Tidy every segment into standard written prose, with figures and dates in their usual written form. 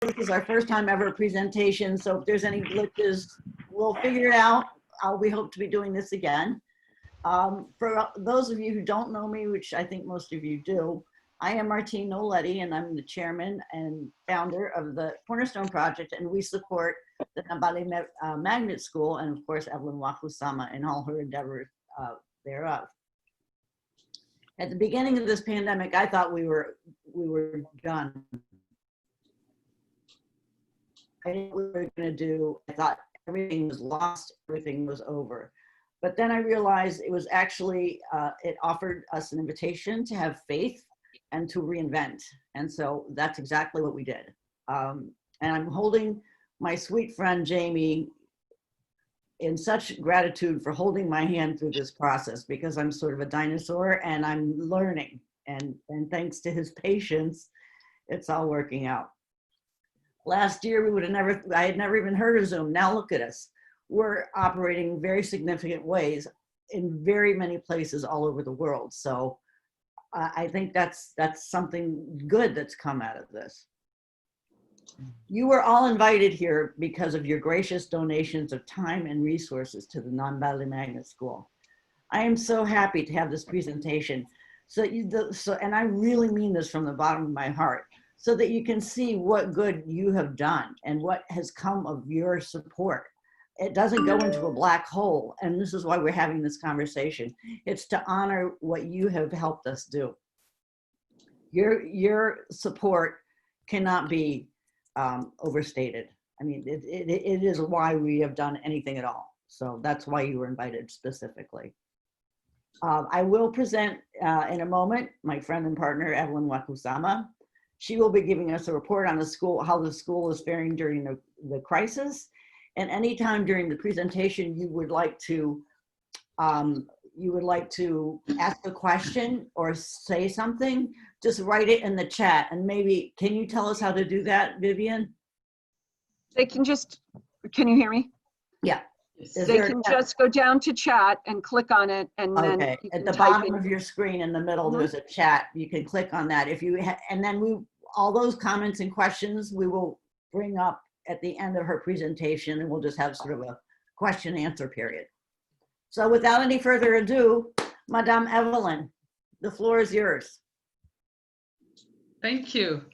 this is our first time ever presentation, so if there's any glitches, we'll figure it out. We hope to be doing this again. For those of you who don't know me, which I think most of you do, I am Martine Noletti, and I'm the chairman and founder of the Cornerstone Project, and we support the Nambale Magnet School, and of course, Evalyn Wakhusama in all her endeavors thereof. At the beginning of this pandemic, I thought we were done. I didn't know what we were going to do. I thought everything was lost, everything was over. But then I realized it was actually, it offered us an invitation to have faith and to reinvent. And so that's exactly what we did. And I'm holding my sweet friend, Jamie, in such gratitude for holding my hand through this process, because I'm sort of a dinosaur and I'm learning. And thanks to his patience, it's all working out. Last year, I had never even heard of Zoom. Now look at us. We're operating in very significant ways in very many places all over the world. So I think that's something good that's come out of this. You were all invited here because of your gracious donations of time and resources to the Nambale Magnet School. I am so happy to have this presentation. And I really mean this from the bottom of my heart, so that you can see what good you have done and what has come of your support. It doesn't go into a black hole, and this is why we're having this conversation. It's to honor what you have helped us do. Your support cannot be overstated. I mean, it is why we have done anything at all. So that's why you were invited specifically. I will present in a moment my friend and partner, Evalyn Wakhusama. She will be giving us a report on the school, how the school is faring during the crisis. And anytime during the presentation you would like to ask a question or say something, just write it in the chat. And maybe, can you tell us how to do that, Vivian? They can just, can you hear me? Yeah. They can just go down to chat and click on it, and then at the bottom of your screen in the middle, there's a chat. You can click on that. If you and then all those comments and questions we will bring up at the end of her presentation, and we'll just have sort of a question and answer period. So without any further ado, Madame Evalyn, the floor is yours. Thank you.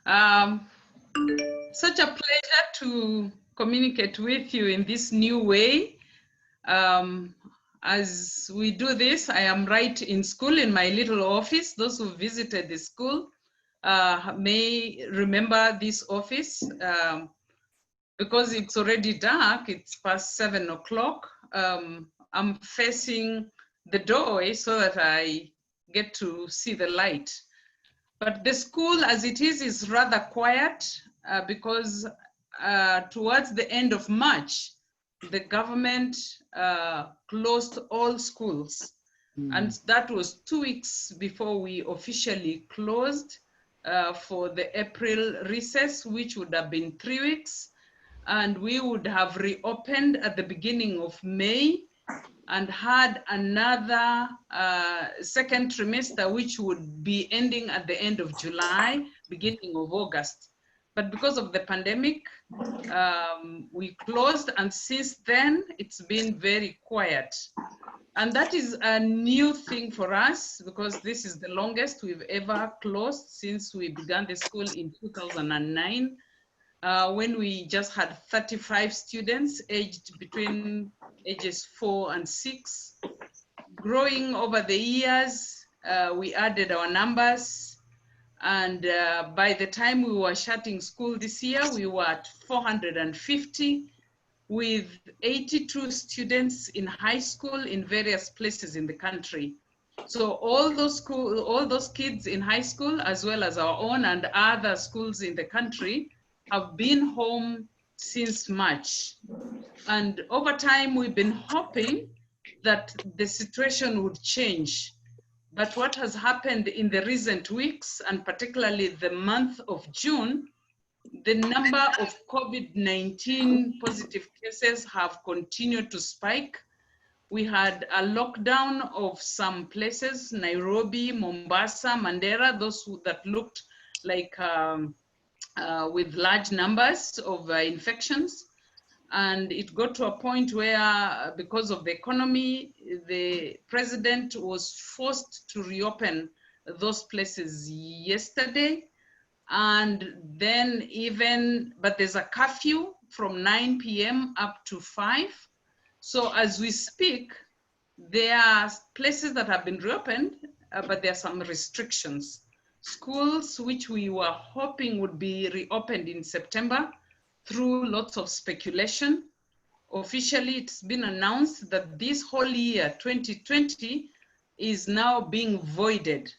Such a pleasure to communicate with you in this new way. As we do this, I am right in school in my little office. Those who visited the school may remember this office because it's already dark. It's past 7 o'clock. I'm facing the doorway so that I get to see the light. But the school as it is rather quiet because towards the end of March, the government closed all schools. And that was 2 weeks before we officially closed for the April recess, which would have been 3 weeks. And we would have reopened at the beginning of May and had another second trimester, which would be ending at the end of July, beginning of August. But because of the pandemic, we closed, and since then, it's been very quiet. And that is a new thing for us, because this is the longest we've ever closed since we began the school in 2009, when we just had 35 students aged between ages 4 and 6. Growing over the years, we added our numbers. And by the time we were shutting school this year, we were at 450 with 82 students in high school in various places in the country. So all those kids in high school, as well as our own and other schools in the country, have been home since March. And over time, we've been hoping that the situation would change. But what has happened in the recent weeks, and particularly the month of June, the number of COVID-19 positive cases have continued to spike. We had a lockdown of some places, Nairobi, Mombasa, Mandera, those that looked like with large numbers of infections. And it got to a point where, because of the economy, the president was forced to reopen those places yesterday. And then but there's a curfew from 9 p.m. up to 5. So as we speak, there are places that have been reopened, but there are some restrictions. Schools which we were hoping would be reopened in September, through lots of speculation. Officially, it's been announced that this whole year, 2020, is now being voided,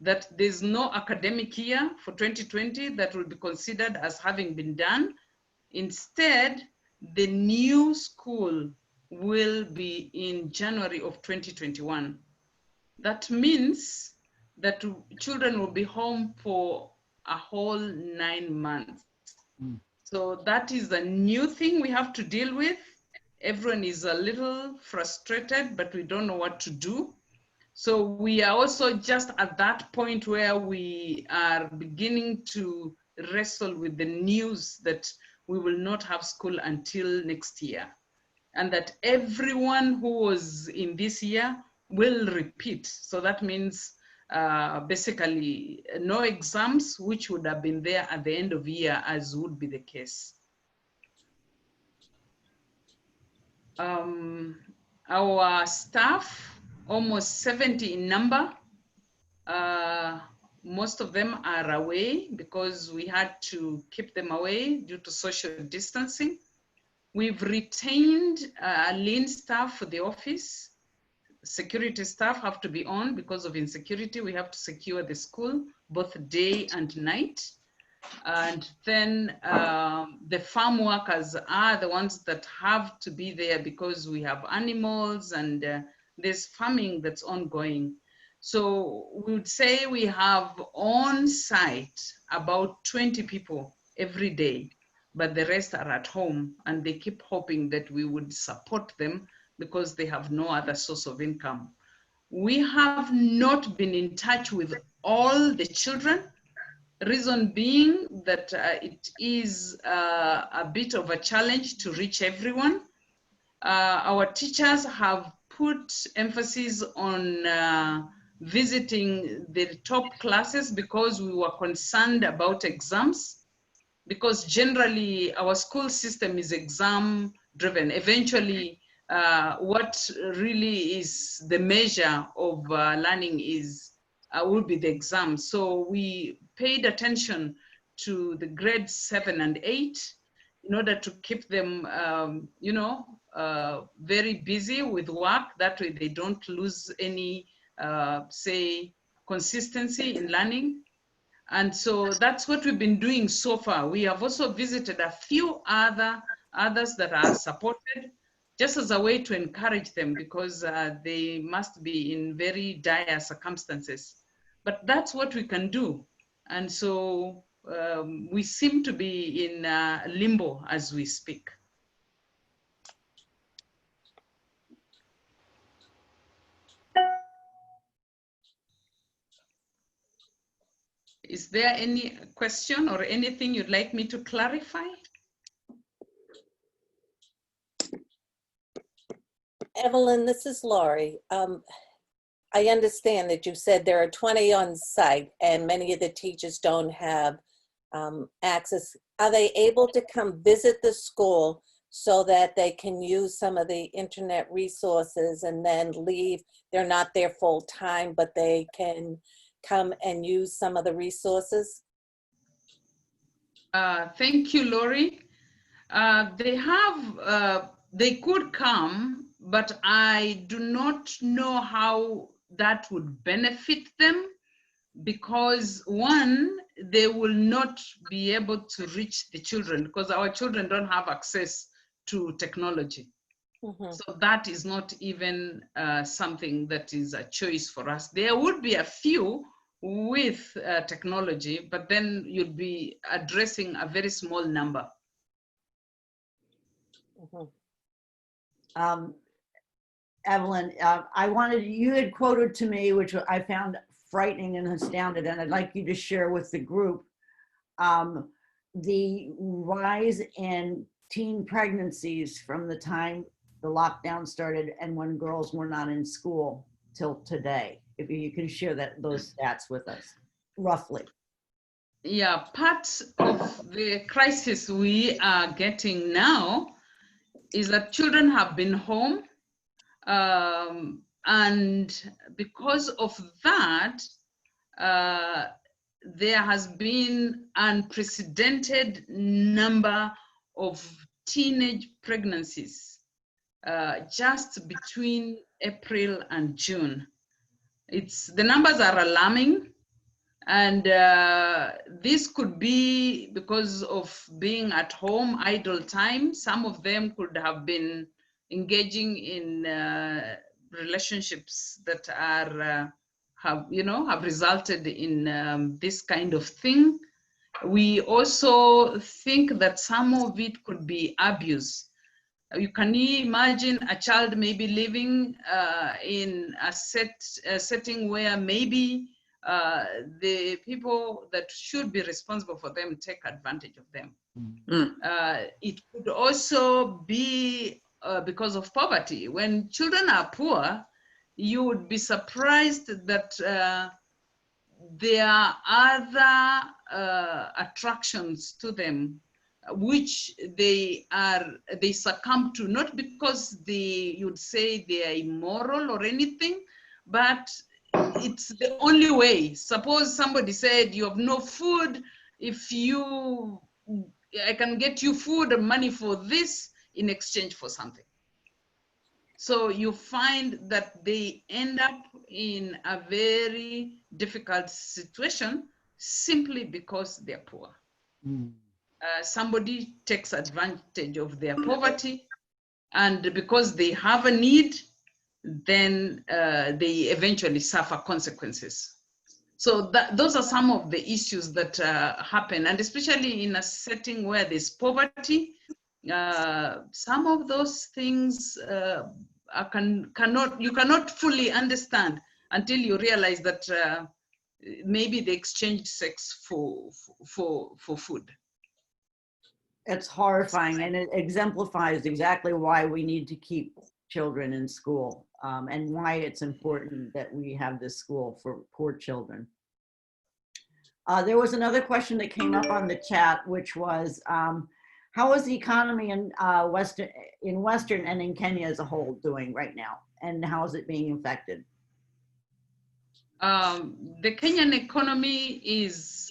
that there's no academic year for 2020 that will be considered as having been done. Instead, the new school will be in January of 2021. That means that children will be home for a whole 9 months. So that is a new thing we have to deal with. Everyone is a little frustrated, but we don't know what to do. So we are also just at that point where we are beginning to wrestle with the news that we will not have school until next year, and that everyone who was in this year will repeat. So that means basically no exams, which would have been there at the end of year, as would be the case. Our staff, almost 70 in number, most of them are away because we had to keep them away due to social distancing. We've retained a lean staff for the office. Security staff have to be on because of insecurity. We have to secure the school both day and night. And then the farm workers are the ones that have to be there because we have animals and there's farming that's ongoing. So we would say we have on site about 20 people every day, but the rest are at home, and they keep hoping that we would support them because they have no other source of income. We have not been in touch with all the children, reason being that it is a bit of a challenge to reach everyone. Our teachers have put emphasis on visiting the top classes because we were concerned about exams, because generally our school system is exam driven. Eventually, what really is the measure of learning is will be the exam. So we paid attention to the grades 7 and 8 in order to keep them, very busy with work. That way they don't lose any, say, consistency in learning. And so that's what we've been doing so far. We have also visited a few others that are supported, just as a way to encourage them, because they must be in very dire circumstances. But that's what we can do. And so we seem to be in limbo as we speak. Is there any question or anything you'd like me to clarify? Evalyn, this is Laurie. I understand that you said there are 20 on site and many of the teachers don't have access. Are they able to come visit the school so that they can use some of the internet resources and then leave? They're not there full time, but they can come and use some of the resources? Thank you, Laurie. They could come, but I do not know how that would benefit them, because one, they will not be able to reach the children because our children don't have access to technology. Mm-hmm. So that is not even something that is a choice for us. There would be a few with technology, but then you'd be addressing a very small number. Mm-hmm. Evalyn, you had quoted to me, which I found frightening and astounded, and I'd like you to share with the group. the rise in teen pregnancies from the time the lockdown started and when girls were not in school till today. If you can share those stats with us, roughly. Yeah, part of the crisis we are getting now is that children have been home, and because of that, there has been unprecedented number of teenage pregnancies just between April and June. The numbers are alarming. And this could be because of being at home, idle time. Some of them could have been engaging in relationships that are have resulted in this kind of thing. We also think that some of it could be abuse. You can imagine a child maybe living in a setting where maybe the people that should be responsible for them take advantage of them. It could also be because of poverty. When children are poor, you would be surprised that there are other attractions to them which they succumb to, not because you'd say they are immoral or anything, but it's the only way. Suppose somebody said you have no food, I can get you food and money for this in exchange for something. So you find that they end up in a very difficult situation simply because they're poor. Somebody takes advantage of their poverty, and because they have a need, then they eventually suffer consequences. So those are some of the issues that happen, and especially in a setting where there's poverty, some of those things you cannot fully understand until you realize that maybe they exchanged sex for food. It's horrifying, and it exemplifies exactly why we need to keep children in school, and why it's important that we have this school for poor children. There was another question that came up on the chat, which was, how is the economy in Western and in Kenya as a whole doing right now, and how is it being affected? The Kenyan economy is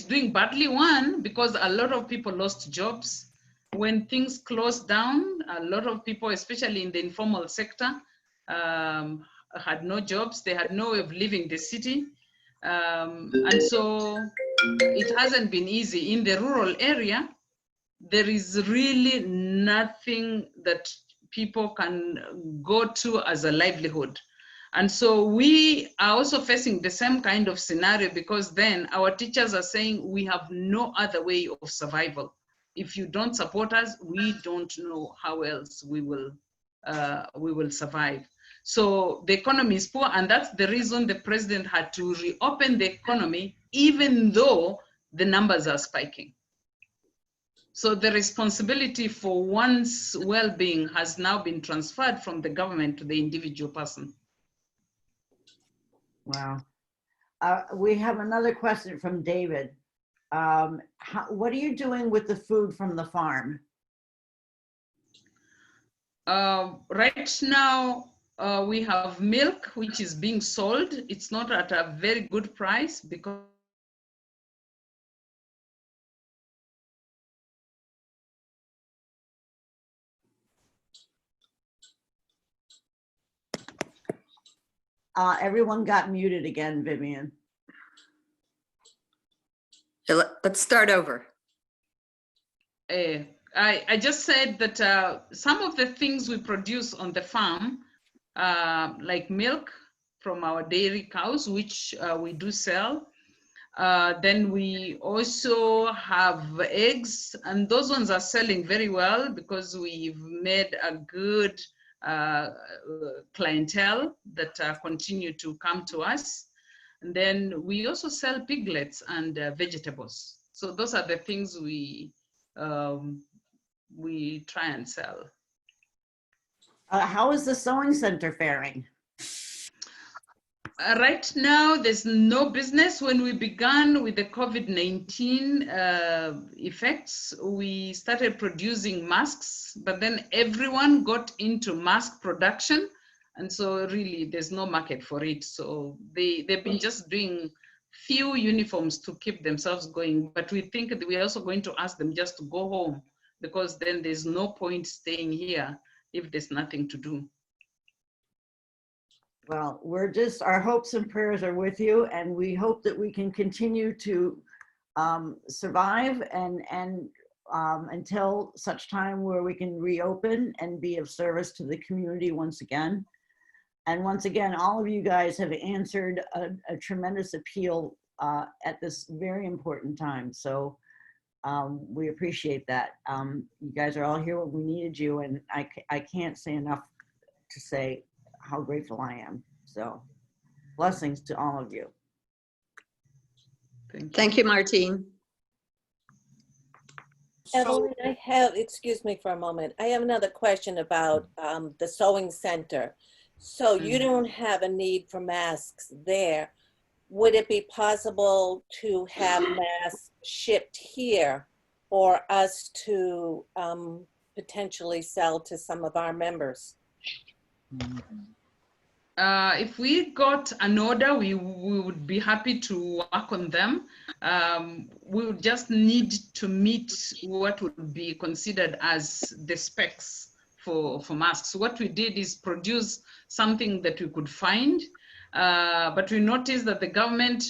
doing badly. One, because a lot of people lost jobs. When things closed down, a lot of people, especially in the informal sector, had no jobs. They had no way of leaving the city. And so it hasn't been easy. In the rural area, there is really nothing that people can go to as a livelihood. And so we are also facing the same kind of scenario, because then our teachers are saying we have no other way of survival. If you don't support us, we don't know how else we will survive. So the economy is poor, and that's the reason the president had to reopen the economy, even though the numbers are spiking. So the responsibility for one's well-being has now been transferred from the government to the individual person. Wow. We have another question from David. What are you doing with the food from the farm? Right now, we have milk, which is being sold. It's not at a very good price because everyone got muted again, Vivian. Let's start over. I just said that some of the things we produce on the farm, like milk from our dairy cows, which we do sell. Then we also have eggs, and those ones are selling very well because we've made a good clientele that continue to come to us. And then we also sell piglets and vegetables. So those are the things we try and sell. How is the sewing center faring? Right now, there's no business. When we began with the COVID-19 effects, we started producing masks, but then everyone got into mask production. And so really, there's no market for it. So they've been just doing few uniforms to keep themselves going. But we think that we're also going to ask them just to go home, because then there's no point staying here if there's nothing to do. Well, our hopes and prayers are with you, and we hope that we can continue to survive and until such time where we can reopen and be of service to the community once again. And once again, all of you guys have answered a tremendous appeal at this very important time. So we appreciate that. You guys are all here when we needed you, and I can't say enough to say how grateful I am. So blessings to all of you. Thank you, Martine. Evalyn, I have, excuse me for a moment. I have another question about the sewing center. So you don't have a need for masks there. Would it be possible to have masks shipped here for us to potentially sell to some of our members? If we got an order, we would be happy to work on them. We would just need to meet what would be considered as the specs for masks. What we did is produce something that we could find, but we noticed that the government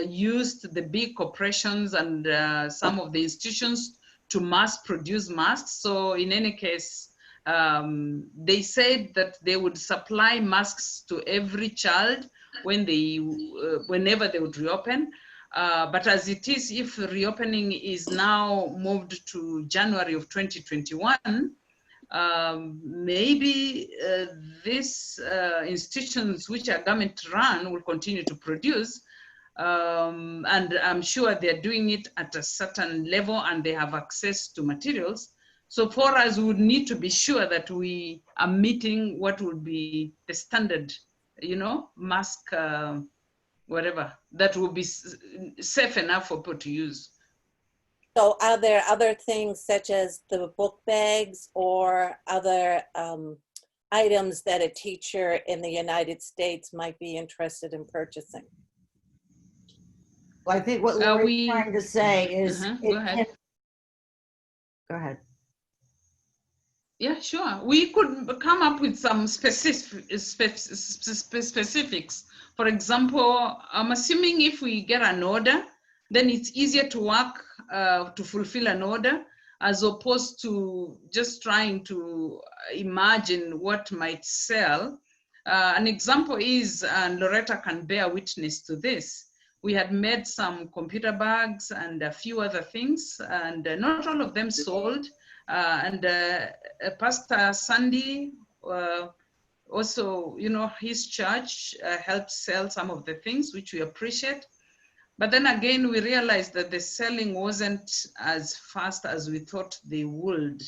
used the big corporations and some of the institutions to mass produce masks. So in any case, they said that they would supply masks to every child whenever they would reopen. But as it is, if reopening is now moved to January of 2021, maybe these institutions which are government run will continue to produce. And I'm sure they're doing it at a certain level and they have access to materials. So for us, we would need to be sure that we are meeting what would be the standard, mask, whatever, that will be safe enough for people to use. So are there other things such as the book bags or other items that a teacher in the United States might be interested in purchasing? Well, I think what Lori's trying to say is, go ahead. Go ahead. Yeah, sure. We could come up with some specifics. For example, I'm assuming if we get an order, then it's easier to work to fulfill an order as opposed to just trying to imagine what might sell. An example is, and Loretta can bear witness to this, we had made some computer bags and a few other things, and not all of them sold. Pastor Sandy also, his church helped sell some of the things, which we appreciate. But then again, we realized that the selling wasn't as fast as we thought they would.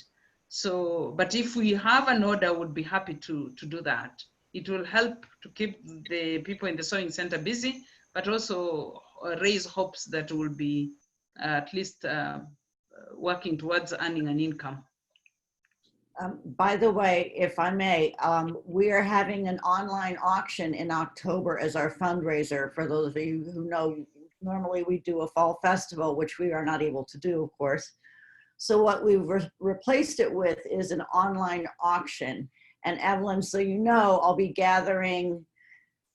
So, but if we have an order, we'd be happy to do that. It will help to keep the people in the sewing center busy, but also raise hopes that we'll be at least working towards earning an income. By the way, if I may, we are having an online auction in October as our fundraiser. For those of you who know, normally we do a fall festival, which we are not able to do, of course. So what we've replaced it with is an online auction. And Evalyn, so you know, I'll be gathering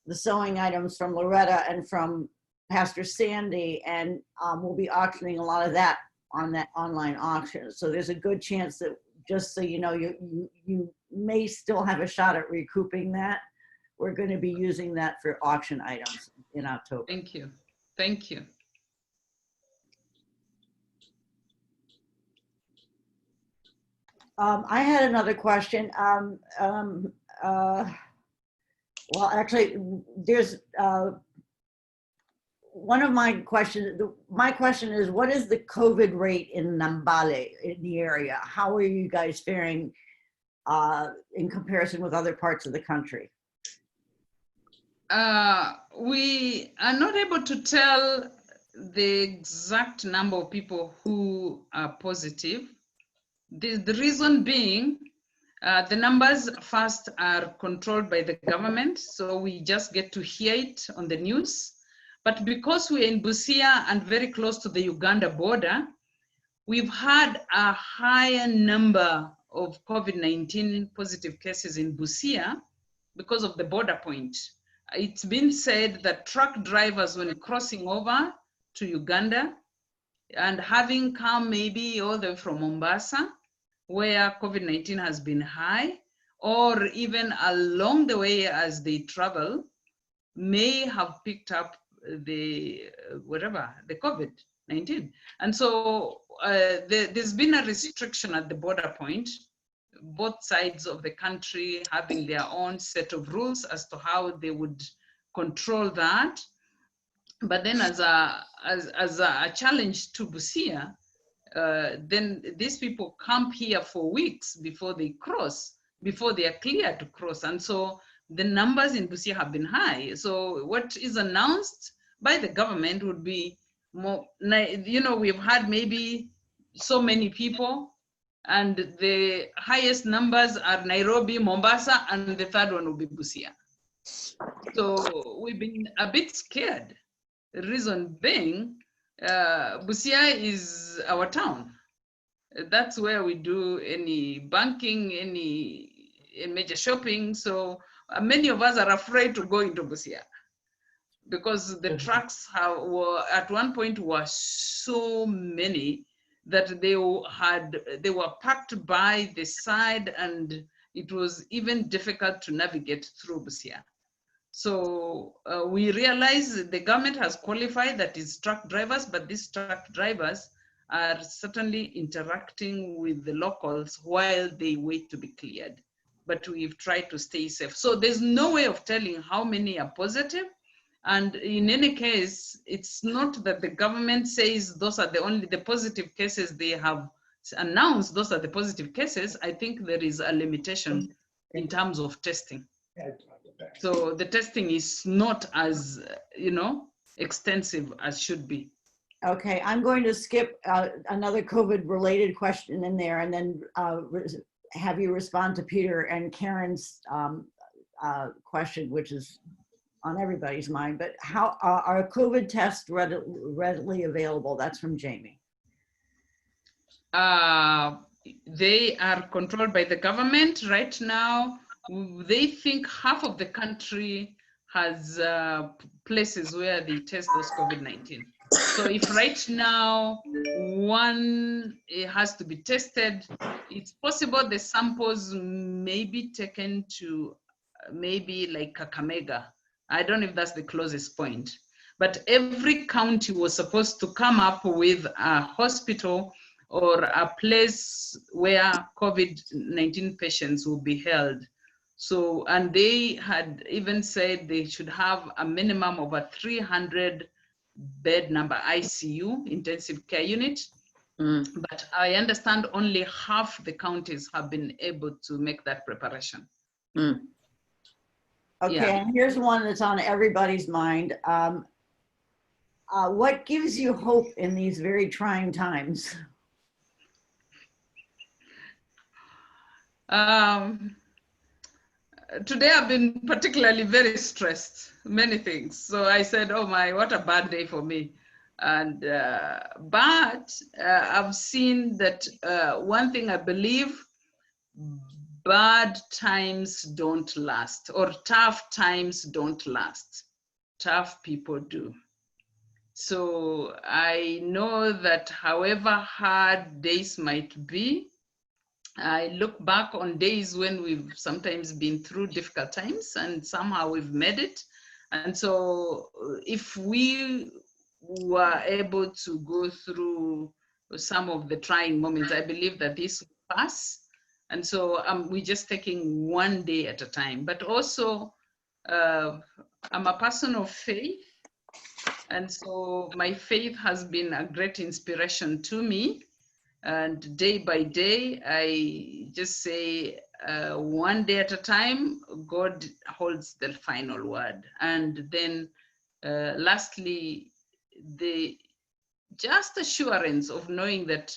the sewing items from Loretta and from Pastor Sandy, and we'll be auctioning a lot of that on that online auction. So there's a good chance that, just so you know, you may still have a shot at recouping that. We're going to be using that for auction items in October. Thank you. Thank you. I had another question. Well, actually, there's one of my questions, my question is, what is the COVID rate in Nambale, in the area? How are you guys faring in comparison with other parts of the country? We are not able to tell the exact number of people who are positive. The reason being, the numbers first are controlled by the government, so we just get to hear it on the news. But because we're in Busia and very close to the Uganda border, we've had a higher number of COVID-19 positive cases in Busia because of the border point. It's been said that truck drivers, when crossing over to Uganda and having come maybe all the way from Mombasa, where COVID-19 has been high, or even along the way as they travel, may have picked up the the COVID-19. And so there's been a restriction at the border point, both sides of the country having their own set of rules as to how they would control that. But then as a challenge to Busia, then these people camp here for weeks before they cross, before they are cleared to cross. And so the numbers in Busia have been high. So what is announced by the government would be more, we've had maybe so many people, and the highest numbers are Nairobi, Mombasa, and the third one will be Busia. So we've been a bit scared. The reason being, Busia is our town. That's where we do any banking, any major shopping. So many of us are afraid to go into Busia because the trucks were at one point were so many that they were packed by the side, and it was even difficult to navigate through Busia. So we realize that the government has qualified that is truck drivers, but these truck drivers are certainly interacting with the locals while they wait to be cleared. But we've tried to stay safe. So there's no way of telling how many are positive. And in any case, it's not that the government says those are the positive cases they have announced, those are the positive cases. I think there is a limitation in terms of testing. So the testing is not as, extensive as should be. Okay, I'm going to skip another COVID-related question in there and then have you respond to Peter and Karen's question, which is on everybody's mind. But how are COVID tests readily available? That's from Jamie. They are controlled by the government right now. They think half of the country has places where they test those COVID-19. So if right now one has to be tested, it's possible the samples may be taken to maybe like Kakamega. I don't know if that's the closest point, but every county was supposed to come up with a hospital or a place where COVID-19 patients will be held. So, and they had even said they should have a minimum of a 300 bed number ICU, intensive care unit. But I understand only half the counties have been able to make that preparation. Okay, yeah. And here's one that's on everybody's mind. What gives you hope in these very trying times? Today I've been particularly very stressed, many things. So I said, oh my, what a bad day for me. And, but I've seen that one thing I believe, bad times don't last, or tough times don't last. Tough people do. So I know that however hard days might be, I look back on days when we've sometimes been through difficult times and somehow we've made it. And so if we were able to go through some of the trying moments, I believe that this will pass. And so we're just taking one day at a time. But also, I'm a person of faith. And so my faith has been a great inspiration to me. And day by day, I just say, one day at a time, God holds the final word. And then lastly, the just assurance of knowing that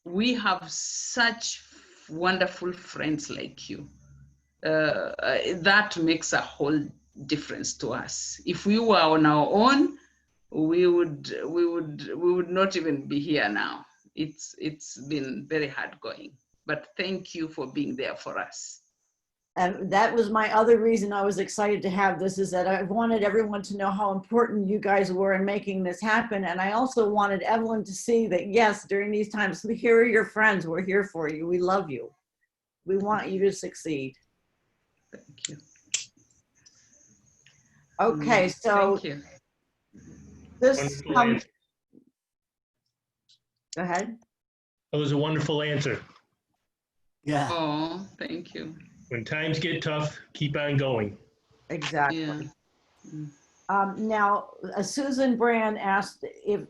we have such wonderful friends like you. That makes a whole difference to us. If we were on our own, we would not even be here now. It's been very hard going, but thank you for being there for us. And that was my other reason I was excited to have this, is that I wanted everyone to know how important you guys were in making this happen. And I also wanted Evalyn to see that, yes, during these times, here are your friends. We're here for you. We love you. We want you to succeed. Thank you. Okay, so Thank you. this, Wonderful answer. go ahead. That was a wonderful answer. Yeah. Oh, thank you. When times get tough, keep on going. Exactly. Yeah. Now, Susan Brand asked if,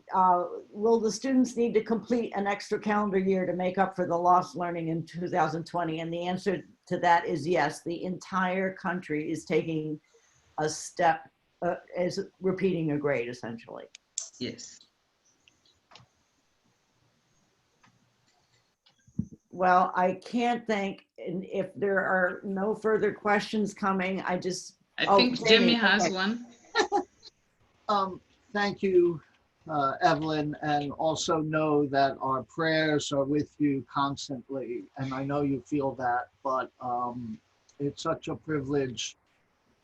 will the students need to complete an extra calendar year to make up for the lost learning in 2020? And the answer to that is yes. The entire country is taking a step, is repeating a grade, essentially. Yes. Well, I can't think, and if there are no further questions coming, I just, I oh, think Jamie has okay. one. Thank you, Evalyn, and also know that our prayers are with you constantly. And I know you feel that, but it's such a privilege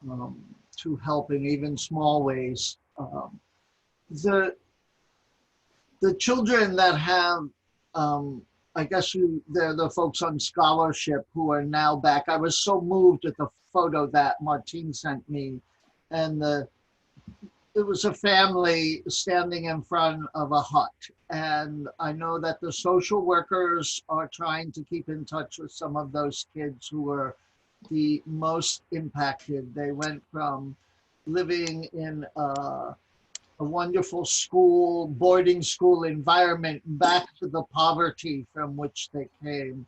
to help in even small ways. The children that have, I guess they're the folks on scholarship who are now back. I was so moved at the photo that Martine sent me, and it was a family standing in front of a hut. And I know that the social workers are trying to keep in touch with some of those kids who were the most impacted. They went from living in a wonderful school, boarding school environment back to the poverty from which they came.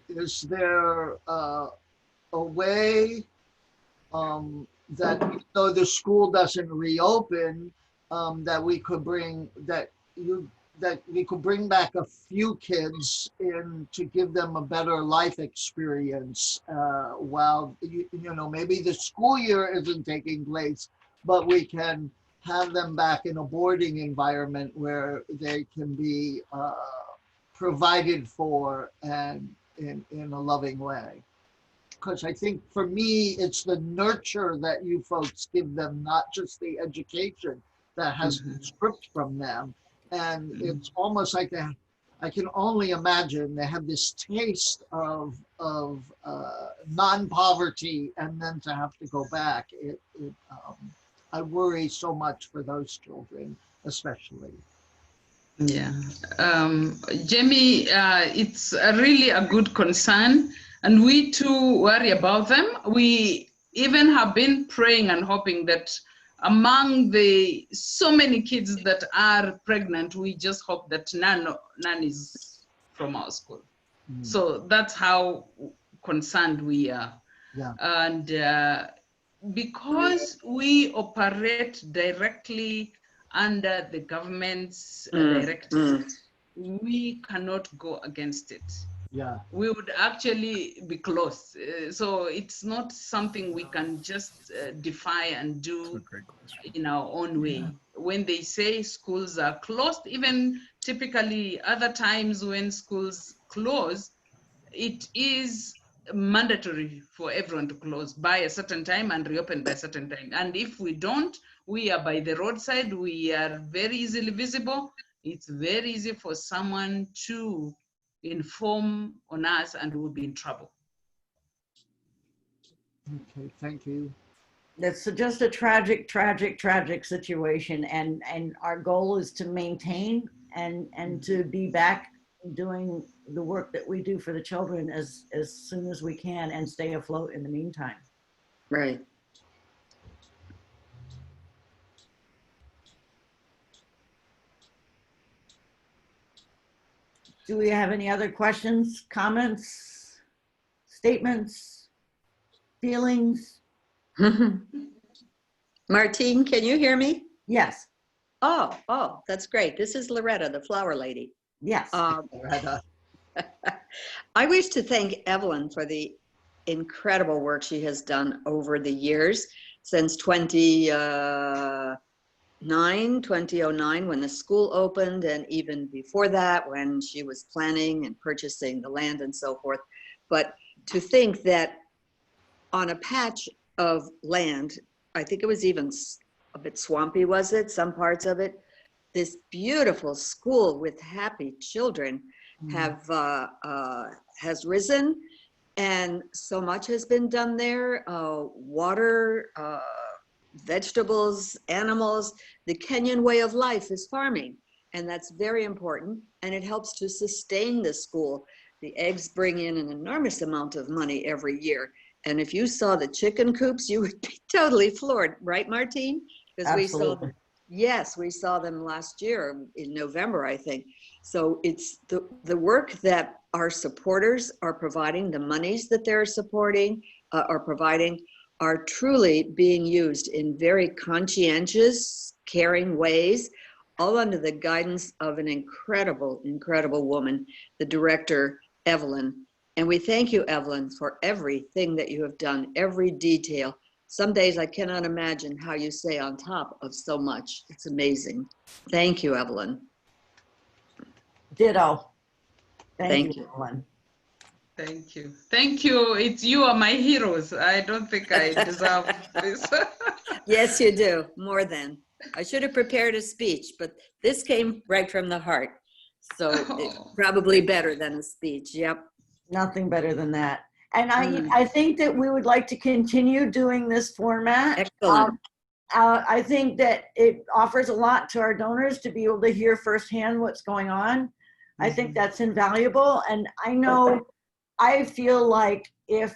Is there a way that, though the school doesn't reopen, that we could bring back a few kids in to give them a better life experience while maybe the school year isn't taking place, but we can have them back in a boarding environment where they can be provided for and in a loving way. Because I think for me, it's the nurture that you folks give them, not just the education that has been stripped from them. And it's almost like I can only imagine they have this taste of non-poverty, and then to have to go back. I worry so much for those children, especially. Yeah. Jamie, it's really a good concern. And we too worry about them. We even have been praying and hoping that among the so many kids that are pregnant, we just hope that none is from our school. So that's how concerned we are. Yeah. And because we operate directly under the government's directive, we cannot go against it. Yeah. We would actually be closed. So it's not something we can just defy and do in our own way. Yeah. When they say schools are closed, even typically other times when schools close, it is mandatory for everyone to close by a certain time and reopen by a certain time. And if we don't, we are by the roadside, we are very easily visible. It's very easy for someone to inform on us and we'll be in trouble. Okay, thank you. That's just a tragic situation. And our goal is to maintain and to be back doing the work that we do for the children as soon as we can and stay afloat in the meantime. Right. Do we have any other questions, comments, statements, feelings? Martine, can you hear me? Yes, Oh, that's great. This is Loretta, the flower lady. yes. Loretta. I wish to thank Evelyn for the incredible work she has done over the years since 2009, when the school opened, and even before that, when she was planning and purchasing the land and so forth. But to think that on a patch of land, I think it was even a bit swampy, was it? Some parts of it, this beautiful school with happy children has risen, and so much has been done there. Water, vegetables, animals. The Kenyan way of life is farming, and that's very important, and it helps to sustain the school. The eggs bring in an enormous amount of money every year, and if you saw the chicken coops, you would be totally floored, right, Martine? Because we saw them. Yes, we saw them last year in November, I think. So it's the work that our supporters are providing, the monies that they're supporting, are providing, are truly being used in very conscientious, caring ways, all under the guidance of an incredible, incredible woman, the director, Evalyn. And we thank you, Evalyn, for everything that you have done, every detail. Some days I cannot imagine how you stay on top of so much. It's amazing. Thank you, Evalyn. Ditto. Thank you, you. Evelyn. Thank you. Thank you. You are my heroes. I don't think I deserve this. Yes, you do. More than. I should have prepared a speech, but this came right from the heart. So it's probably better than a speech. Yep. Nothing better than that. And I think that we would like to continue doing this format. Excellent. I think that it offers a lot to our donors to be able to hear firsthand what's going on. I think that's invaluable. And I know, I feel like if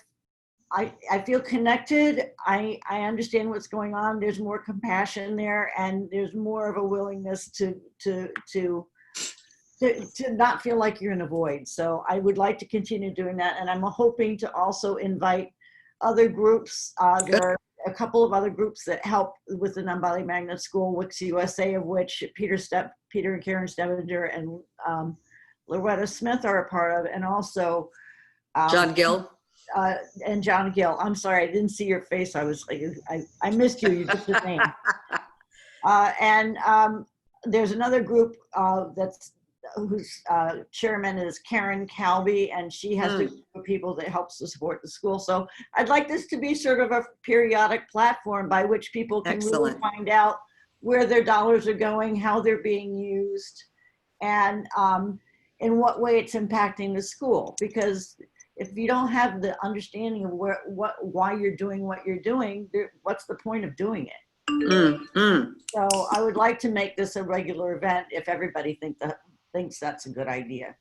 I feel connected, I understand what's going on. There's more compassion there, and there's more of a willingness to not feel like you're in a void. So I would like to continue doing that. And I'm hoping to also invite other groups. There are a couple of other groups that help with the Nambale Magnet School, Wix USA, of which Peter and Karen Stevinger and Loretta Smith are a part of, and also John Gill. And John Gill. I'm sorry, I didn't see your face. I was like, I missed you. You just your name. And there's another group whose chairman is Karen Calby, and she has the group of people that helps to support the school. So I'd like this to be sort of a periodic platform by which people can really find out where their dollars are going, how they're being used, and in what way it's impacting the school. Because if you don't have the understanding of why you're doing what you're doing, what's the point of doing it? So I would like to make this a regular event if everybody thinks that's a good idea.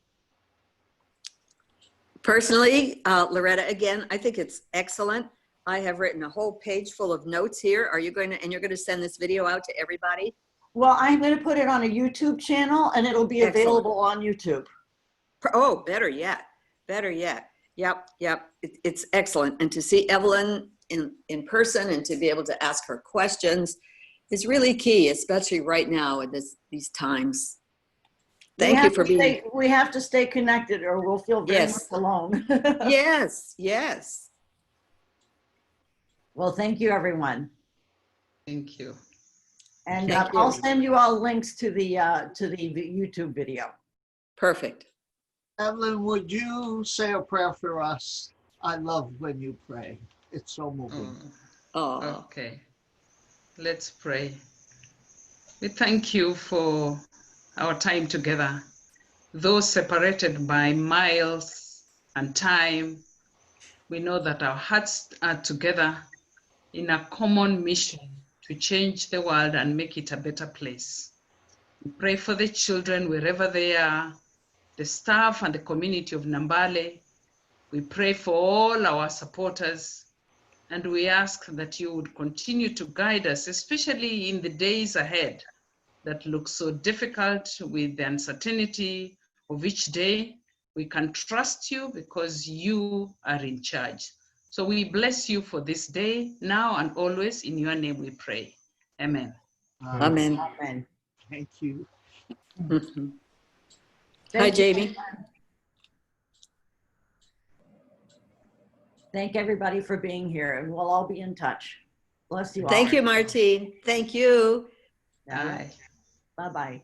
Personally, Loretta, again, I think it's excellent. I have written a whole page full of notes here. Are you going to, and you're going to send this video out to everybody? Well, I'm going to put it on a YouTube channel, and it'll be available on YouTube. Oh, better yet. Better yet. Yep. It's excellent. And to see Evalyn in person and to be able to ask her questions is really key, especially right now at these times. Thank you for being. We have to stay connected, or we'll feel very much alone. Yes. Well, thank you, everyone. Thank you. And I'll send you all links to the YouTube video. Perfect. Evalyn, would you say a prayer for us? I love when you pray. It's so moving. Oh. Okay. Let's pray. We thank you for our time together. Though separated by miles and time, we know that our hearts are together in a common mission to change the world and make it a better place. We pray for the children wherever they are, the staff and the community of Nambale. We pray for all our supporters, and we ask that you would continue to guide us, especially in the days ahead that look so difficult with the uncertainty of each day. We can trust you because you are in charge. So we bless you for this day, now and always. In your name we pray. Amen. Amen. Amen. Thank you. Hi, Thank you. Jamie. Thank everybody for being here, and we'll all be in touch. Bless you all. Thank you, Martine. Thank you. Bye. Bye-bye.